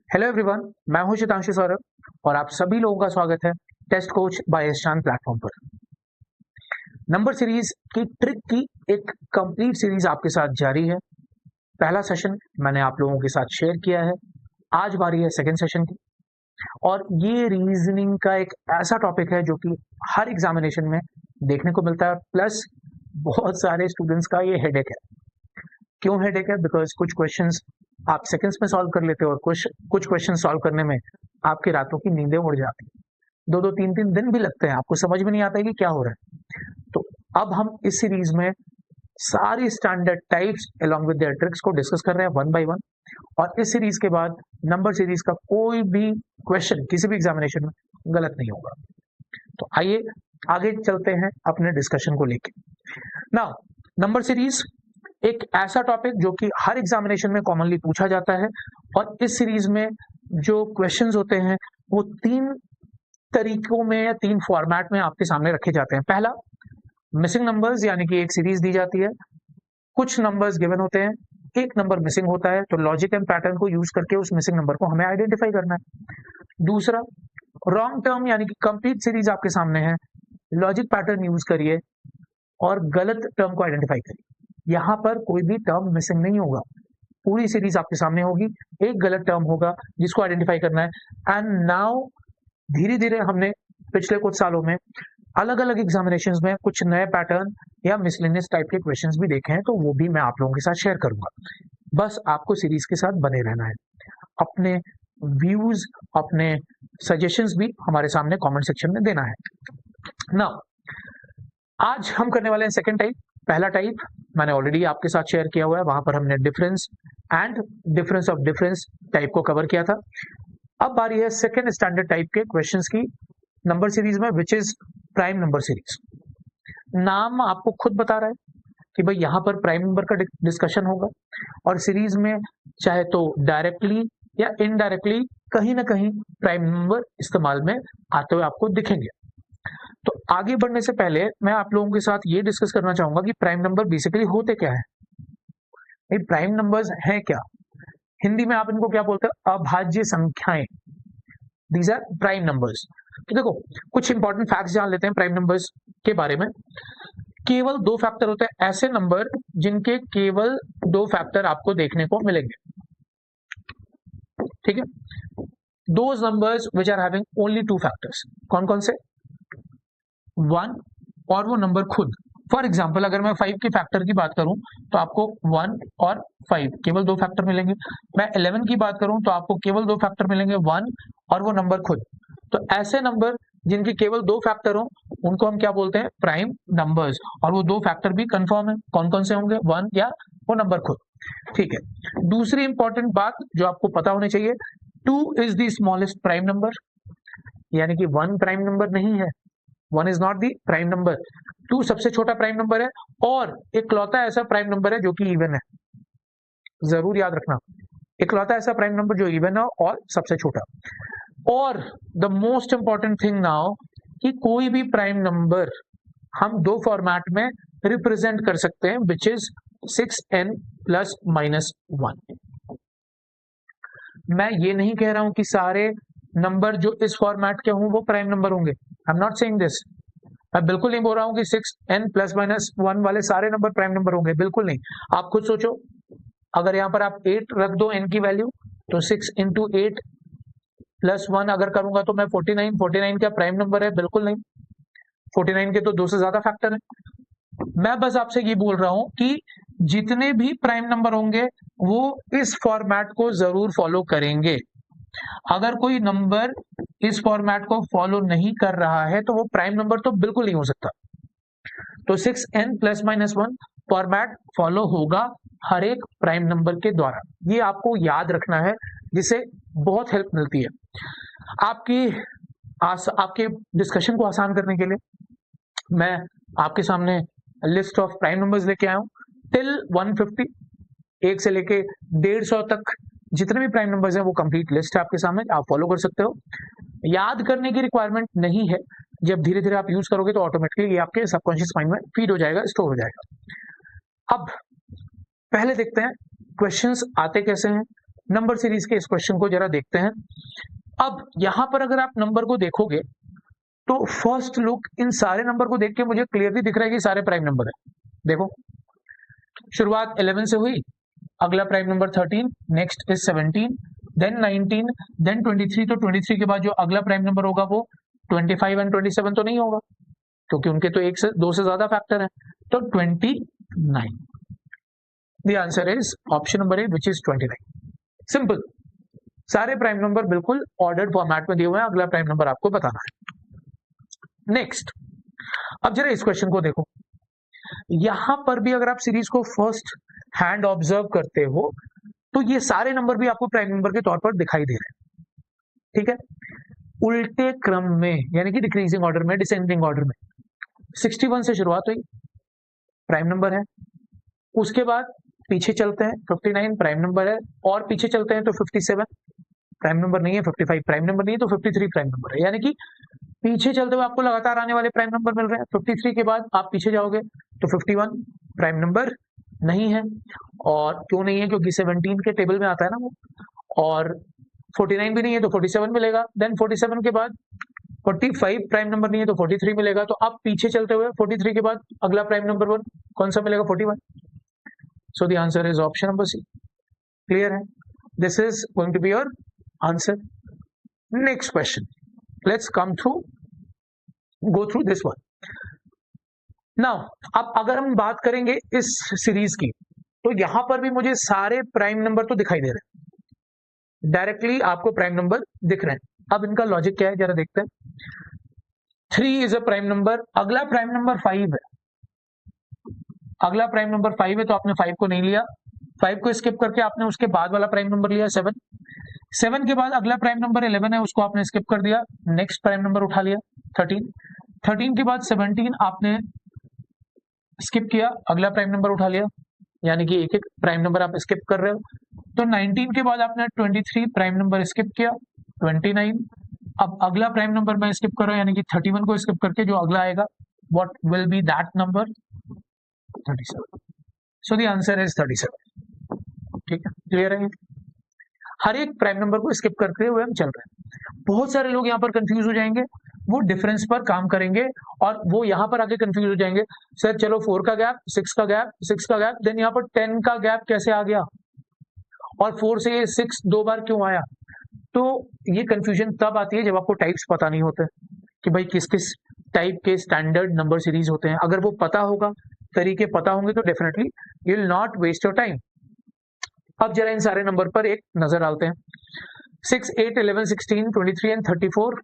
Hello everyone, मैं हूं शीतांशु सौरभ और आप सभी लोगों का स्वागत है test coach by Ishan platform पर। नंबर सीरीज की ट्रिक की एक कंप्लीट सीरीज आपके साथ जारी है। पहला सेशन मैंने आप लोगों के साथ शेयर किया है, आज बारी है सेकंड सेशन की। और ये रीजनिंग का एक ऐसा टॉपिक है जो कि हर एग्जामिनेशन में देखने को मिलता है, प्लस बहुत सारे स्टूडेंट्स का ये हेडेक है। क्यों हेडेक है? बिकॉज कुछ क्वेश्चंस आप सेकंड्स में सॉल्व कर लेते हो और कुछ क्वेश्चन सॉल्व करने में आपकी रातों की नींदें उड़ जाती हैं। दो तीन दिन भी लगते हैं, आपको समझ में नहीं आता है कि क्या हो रहा है। तो अब हम इस सीरीज में सारी standard types along with their tricks को डिस्कस कर रहे हैं वन बाय वन। और इस सीरीज के बाद नंबर सीरीज का कोई भी क्वेश्चन किसी भी एग्जामिनेशन में गलत नहीं होगा। तो आइए आगे चलते हैं अपने डिस्कशन को लेके। नाउ नंबर सीरीज एक ऐसा टॉपिक जो कि हर एग्जामिनेशन में कॉमनली पूछा जाता है और इस सीरीज में जो क्वेश्चंस होते हैं वो तीन तरीकों में या तीन फॉर्मेट में आपके सामने रखे जाते हैं। पहला, मिसिंग नंबर्स, यानी कि एक सीरीज दी जाती है, कुछ नंबर्स गिवन होते हैं, एक नंबर मिसिंग होता है, तो लॉजिक एंड पैटर्न को यूज करके उस मिसिंग नंबर को हमें आइडेंटिफाई करना है। दूसरा, रॉन्ग टर्म, यानी कि कंप्लीट सीरीज आपके सामने है, लॉजिक पैटर्न यूज करिए और गलत टर्म को आइडेंटिफाई करिए। यहाँ पर कोई भी टर्म मिसिंग नहीं होगा, पूरी सीरीज आपके सामने होगी, एक गलत टर्म होगा जिसको आइडेंटिफाई करना है। एंड नाउ धीरे धीरे हमने पिछले कुछ सालों में अलग अलग एग्जामिनेशंस में कुछ नए पैटर्न या मिसलेनियस टाइप के क्वेश्चंस भी देखे हैं, तो वो भी मैं आप लोगों के साथ शेयर करूंगा। बस आपको सीरीज के साथ बने रहना है, अपने व्यूज, अपने सजेशंस भी हमारे सामने कमेंट सेक्शन में देना है। नाउ आज हम करने वाले हैं सेकंड टाइप। पहला टाइप मैंने ऑलरेडी आपके साथ शेयर किया हुआ है, वहां पर हमने difference and difference of difference type को कवर किया था। अब बारी है सेकंड स्टैंडर्ड टाइप के क्वेश्चंस की नंबर सीरीज में, which is prime number series. नाम आपको खुद बता रहा है कि भाई यहाँ पर प्राइम नंबर का डिस्कशन होगा और सीरीज में चाहे तो डायरेक्टली या इनडायरेक्टली कहीं ना कहीं प्राइम नंबर इस्तेमाल में आते हुए आपको दिखेंगे। तो आगे बढ़ने से पहले मैं आप लोगों के साथ ये डिस्कस करना चाहूंगा कि प्राइम नंबर बेसिकली होते क्या है। ये प्राइम नंबर्स हैं क्या? हिंदी में आप इनको क्या बोलते हैं? अभाज्य संख्याएं। These are prime numbers. तो देखो, कुछ इंपॉर्टेंट फैक्ट्स जान लेते हैं प्राइम नंबर्स के बारे में। केवल दो फैक्टर होते हैं, ऐसे नंबर जिनके केवल दो फैक्टर आपको देखने को मिलेंगे, ठीक है? Those numbers which are having only two factors. कौन कौन से? वन और वो नंबर खुद। फॉर एग्जाम्पल अगर मैं 5 के फैक्टर की बात करूं तो आपको 1 और 5 केवल दो फैक्टर मिलेंगे। मैं 11 की बात करूं तो आपको केवल दो फैक्टर मिलेंगे, 1 और वो नंबर खुद। तो ऐसे नंबर जिनके केवल दो फैक्टर हो उनको हम क्या बोलते हैं? Prime numbers. और वो दो फैक्टर भी कंफर्म है। कौन कौन से होंगे? 1 या वो नंबर खुद, ठीक है। दूसरी इंपॉर्टेंट बात जो आपको पता होनी चाहिए, 2 is the smallest prime number, यानी कि 1 प्राइम नंबर नहीं है, 1 is not the prime number, 2 सबसे छोटा प्राइम नंबर है और इकलौता ऐसा प्राइम नंबर है जो कि इवन है। जरूर याद रखना, इकलौता ऐसा प्राइम नंबर जो इवन है और सबसे छोटा। और the most important thing now कि कोई भी प्राइम नंबर हम दो फॉर्मेट में रिप्रेजेंट कर सकते हैं, which is 6n plus minus 1। मैं ये नहीं कह रहा हूं कि सारे नंबर जो इस फॉर्मेट के हों वो प्राइम नंबर होंगे। I am not saying this. मैं बिल्कुल नहीं बोल रहा हूं कि 6n प्लस माइनस 1 वाले सारे नंबर प्राइम नंबर होंगे, बिल्कुल नहीं। आप खुद सोचो, अगर यहाँ पर आप 8 रख दो n की वैल्यू, तो 6 इंटू 8 प्लस 1 अगर करूंगा तो मैं 49 क्या प्राइम नंबर है? बिल्कुल नहीं। 49 के तो 2 से ज्यादा फैक्टर है। मैं बस आपसे ये बोल रहा हूं कि जितने भी प्राइम नंबर होंगे वो इस फॉर्मेट को जरूर फॉलो करेंगे। अगर कोई नंबर इस फॉर्मेट को फॉलो नहीं कर रहा है तो वो प्राइम नंबर तो बिल्कुल नहीं हो सकता। तो 6n plus minus 1 format follow होगा हर एक प्राइम नंबर के द्वारा। ये आपको याद रखना है, जिससे बहुत हेल्प मिलती है। आपके डिस्कशन को आसान करने के लिए मैं आपके सामने लिस्ट ऑफ प्राइम नंबर्स लेके आया हूं टिल 150, 1 से लेके 150 तक जितने भी प्राइम नंबर्स हैं वो कंप्लीट लिस्ट है आपके सामने, आप फॉलो कर सकते हो। याद करने की रिक्वायरमेंट नहीं है, जब धीरे धीरे आप यूज करोगे तो ऑटोमेटिकली ये आपके सबकॉन्शियस माइंड में फीड हो जाएगा, स्टोर हो जाएगा। अब पहले देखते हैं क्वेश्चंस आते कैसे हैं नंबर सीरीज के इस क्वेश्चन को जरा देखते हैं। अब यहां पर अगर आप नंबर को देखोगे तो फर्स्ट लुक इन सारे नंबर को देख के मुझे क्लियरली दिख रहा है कि सारे प्राइम नंबर है। देखो शुरुआत 11 से हुई, अगला prime number 13, next is 17, then 19, then 23। तो 23 के बाद जो अगला प्राइम नंबर होगा वो 25 एंड 27 तो नहीं होगा क्योंकि उनके तो एक से दो से ज्यादा फैक्टर है, तो 29। The answer is option number A which is 29। Simple, सारे प्राइम नंबर बिल्कुल ऑर्डर्ड फॉर्मेट में दिए हुए हैं, अगला प्राइम नंबर आपको बताना है। नेक्स्ट, अब जरा इस क्वेश्चन को देखो, यहां पर भी अगर आप सीरीज को फर्स्ट हैंड ऑब्जर्व करते हो तो ये सारे नंबर भी आपको प्राइम नंबर के तौर पर दिखाई दे रहे हैं, ठीक है, उल्टे क्रम में, यानी कि डिक्रीजिंग ऑर्डर में, डिसेंडिंग ऑर्डर में। 61 से शुरुआत हुई, प्राइम नंबर है, उसके बाद पीछे चलते हैं 59 प्राइम नंबर है, और पीछे चलते हैं तो 57 प्राइम नंबर नहीं है, 55 प्राइम नंबर नहीं है, तो 53 प्राइम नंबर है। यानी कि पीछे चलते हुए आपको लगातार आने वाले प्राइम नंबर मिल रहे हैं। 53 के बाद आप पीछे जाओगे तो 51 प्राइम नंबर नहीं है, और क्यों नहीं है, क्योंकि 17 के टेबल में आता है ना वो, और 49 भी नहीं है तो 47 मिलेगा। देन 47 के बाद 45 प्राइम नंबर नहीं है तो 43 मिलेगा। तो आप पीछे चलते हुए 43 के बाद अगला प्राइम नंबर 1 कौन सा मिलेगा, 41। So the answer is option number C. Clear है, this is going to be your answer. Next question, let's come through go through this one now. अब अगर हम बात करेंगे इस सीरीज की तो यहां पर भी मुझे सारे प्राइम नंबर तो दिखाई दे रहे हैं, डायरेक्टली आपको प्राइम नंबर दिख रहे हैं। अब इनका लॉजिक क्या है जरा देखते हैं। 3 इज अ प्राइम नंबर, अगला प्राइम नंबर 5 है, अगला प्राइम नंबर 5 है तो आपने 5 को नहीं लिया, 5 को स्किप करके आपने उसके बाद वाला प्राइम नंबर लिया 7। 7 के बाद अगला प्राइम नंबर 11 है, उसको आपने स्किप कर दिया, नेक्स्ट प्राइम नंबर उठा लिया 13। 13 के बाद 17 आपने स्किप किया, अगला प्राइम नंबर उठा लिया, यानी कि एक एक प्राइम नंबर आप स्किप कर रहे हो। तो 19 के बाद आपने 23 प्राइम नंबर स्किप किया, 29। अब अगला प्राइम नंबर मैं स्किप कर रहा हूं, यानी कि 31 को स्किप करके जो अगला आएगा what will be that number, 37। So the answer is 37। ठीक है, क्लियर है, हर एक प्राइम नंबर को स्किप करते हुए हम चल रहे हैं। बहुत सारे लोग यहाँ पर कंफ्यूज हो जाएंगे, वो डिफरेंस पर काम करेंगे और वो यहाँ पर आके कंफ्यूज हो जाएंगे, सर चलो 4 का गैप, 6 का गैप, 6 का गैप, देन यहाँ पर 10 का गैप कैसे आ गया, और 4 से 6 दो बार क्यों आया। तो ये कंफ्यूजन तब आती है जब आपको टाइप्स पता नहीं होते कि भाई किस किस टाइप के स्टैंडर्ड नंबर सीरीज होते हैं। अगर वो पता होगा, तरीके पता होंगे, तो definitely you will not waste your time. अब जरा इन सारे नंबर पर एक नजर डालते हैं। 6, 8, 11, 16, 23 एंड 34।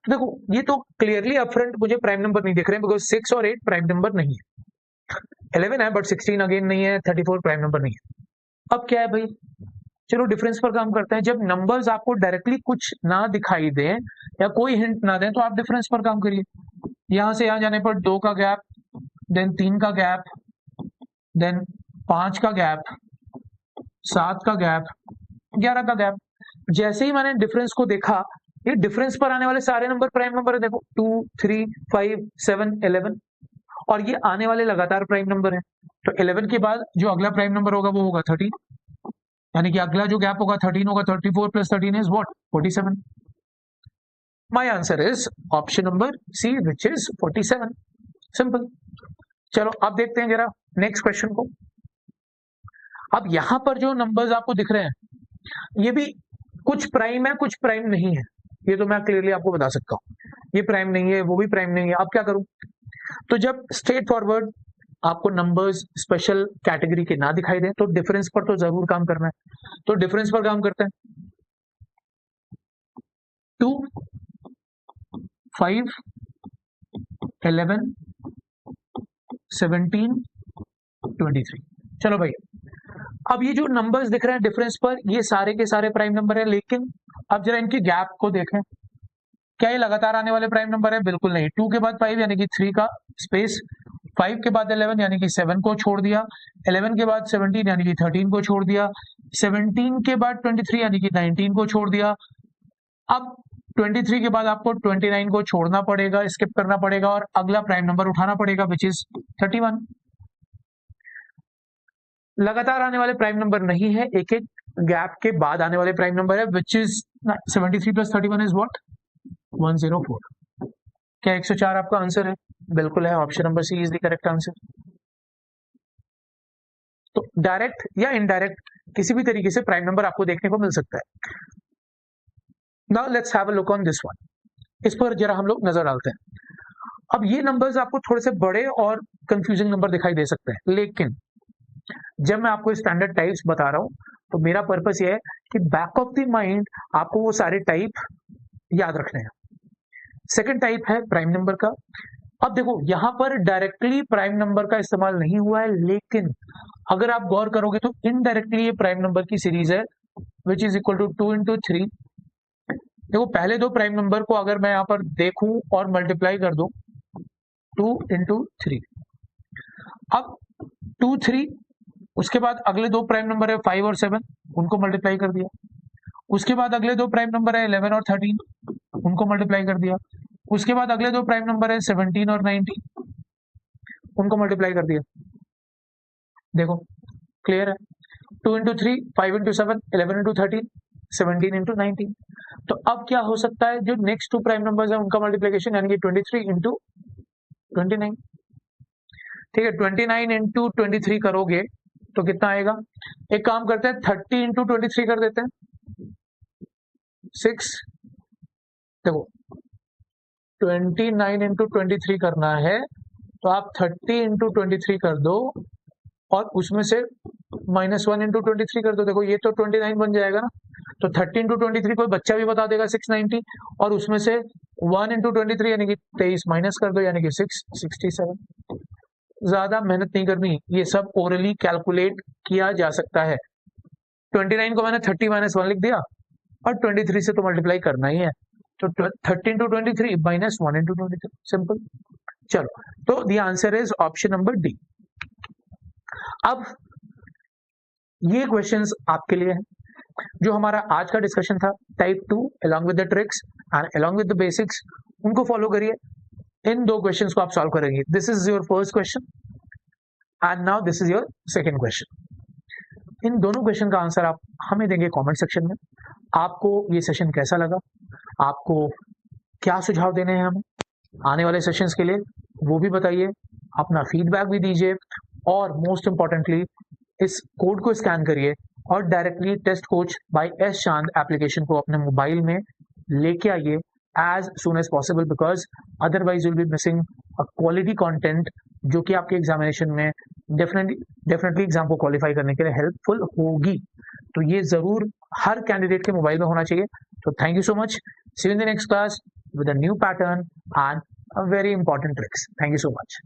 देखो ये तो क्लियरली अपफ्रंट मुझे प्राइम नंबर नहीं दिख रहे हैं, बिकॉज 6 और 8 प्राइम नंबर नहीं है। 11 है बट 16 अगेन नहीं है, 34 प्राइम नंबर नहीं है। अब क्या है भाई, चलो डिफरेंस पर काम करते हैं। जब नंबर्स आपको डायरेक्टली कुछ ना दिखाई दें या कोई हिंट ना दें तो आप डिफरेंस पर काम करिए। यहां से यहां जाने पर 2 का गैप, देन 3 का गैप, देन 5 का गैप, 7 का गैप, 11 का गैप। जैसे ही मैंने डिफरेंस को देखा, ये डिफरेंस पर आने वाले सारे नंबर प्राइम नंबर है। देखो 2, 3, 5, 7, 11, और ये आने वाले लगातार प्राइम नंबर है। तो 11 के बाद जो अगला प्राइम नंबर होगा वो होगा 13, यानी कि अगला जो गैप होगा 13 होगा। 34 plus 13 is what, 47। My answer is option number C which is 47। Simple. चलो अब देखते हैं जरा नेक्स्ट क्वेश्चन को। अब यहां पर जो नंबर्स आपको दिख रहे हैं ये भी कुछ प्राइम है कुछ प्राइम नहीं है, ये तो मैं क्लियरली आपको बता सकता हूं। ये प्राइम नहीं है, वो भी प्राइम नहीं है। अब क्या करूं, तो जब स्ट्रेट फॉरवर्ड आपको नंबर्स स्पेशल कैटेगरी के ना दिखाई दें तो डिफरेंस पर तो जरूर काम करना है। तो डिफरेंस पर काम करते हैं। 2, 5, 11, 17, 23। चलो भाई, अब ये जो नंबर्स दिख रहे हैं डिफरेंस पर, ये सारे के सारे प्राइम नंबर है, लेकिन अब जरा इनके गैप को देखें। क्या ये लगातार आने वाले प्राइम नंबर है? बिल्कुल नहीं। 2 के बाद 5 यानी कि 3 का स्पेस, 5 के बाद 11 यानी कि 7 को छोड़ दिया, 11 के बाद 17 यानी कि 13 को छोड़ दिया, 17 के बाद 23 यानी कि 19 को छोड़ दिया। अब 23 के बाद आपको 29 को छोड़ना पड़ेगा, स्किप करना पड़ेगा, और अगला प्राइम नंबर उठाना पड़ेगा विच इज 31। लगातार आने वाले प्राइम नंबर नहीं है, एक एक गैप के बाद आने वाले प्राइम नंबर है, which is 73 plus 31 is what 104। क्या 104 आपका आंसर है? बिल्कुल है, option number C is the correct answer. तो डायरेक्ट या इनडायरेक्ट किसी भी तरीके से प्राइम नंबर आपको देखने को मिल सकता है। Now let's have a look on this one, इस पर जरा हम लोग नजर डालते हैं। अब ये नंबर्स आपको थोड़े से बड़े और कंफ्यूजिंग नंबर दिखाई दे सकते हैं, लेकिन जब मैं आपको स्टैंडर्ड टाइप्स बता रहा हूं तो मेरा पर्पस ये है कि बैक ऑफ द माइंड आपको वो सारे टाइप याद रखने हैं। सेकंड टाइप है प्राइम नंबर का। अब देखो यहां पर डायरेक्टली प्राइम नंबर का इस्तेमाल नहीं हुआ है, लेकिन अगर आप गौर करोगे तो इनडायरेक्टली ये प्राइम नंबर की सीरीज है which is equal to 2 into 3। देखो पहले दो प्राइम नंबर को अगर मैं यहां पर देखूं और मल्टीप्लाई कर दूं 2 इंटू 3, अब 2 3, उसके बाद अगले दो प्राइम नंबर है 5 और 7, उनको मल्टीप्लाई कर दिया। उसके बाद अगले दो प्राइम नंबर है 11 और 13, उनको मल्टीप्लाई कर दिया। उसके बाद अगले दो प्राइम नंबर है 17 और 19, उनको मल्टीप्लाई कर दिया। देखो क्लियर है, 2 इंटू 3, 5 इंटू 7, 11 इंटू 13, 17 इंटू 19। तो अब क्या हो सकता है, जो नेक्स्ट टू प्राइम नंबर्स है उनका मल्टीप्लीकेशन यानी कि 23 इंटू 29। ठीक है, 29 इंटू 23 करोगे तो कितना आएगा? एक काम करते हैं 30 इंटू 23 कर देते हैं 6। देखो 29 इंटू 23 करना है तो आप 30 इंटू 23 कर दो और उसमें से -1 इंटू 23 कर दो। देखो ये तो 29 बन जाएगा ना, तो 30 इंटू 23 कोई बच्चा भी बता देगा 690, और उसमें से 1 इंटू 23 यानी कि 23 माइनस कर दो यानी कि 667। ज्यादा मेहनत नहीं करनी, ये सब ओरली कैलकुलेट किया जा सकता है। 29 को मैंने 30 माइनस 1 लिख दिया और 23 से तो मल्टीप्लाई करना ही है, तो 30 इंटू 23 माइनस 1 इंटू 23, सिंपल। चलो, तो the answer is option number D. अब ये क्वेश्चंस आपके लिए हैं। जो हमारा आज का डिस्कशन था type 2 along with the tricks and along with the basics, उनको फॉलो करिए। इन दो क्वेश्चंस को आप सॉल्व करेंगे। This is your first question and now this is your second question. इन दोनों क्वेश्चन का आंसर आप हमें देंगे कमेंट सेक्शन में। आपको ये सेशन कैसा लगा, आपको क्या सुझाव देने हैं हमें आने वाले सेशंस के लिए, वो भी बताइए। अपना फीडबैक भी दीजिए और मोस्ट इंपॉर्टेंटली इस कोड को स्कैन करिए और directly test coach by S Chand application को अपने मोबाइल में लेके आइए as soon as possible, because otherwise you'll be missing a quality content जो कि आपके एग्जामिनेशन में डेफिनेटली एग्जाम को क्वालिफाई करने के लिए हेल्पफुल होगी। तो ये जरूर हर कैंडिडेट के मोबाइल में होना चाहिए। तो thank you so much, see you in the next class with a new pattern and a very important tricks. Thank you so much.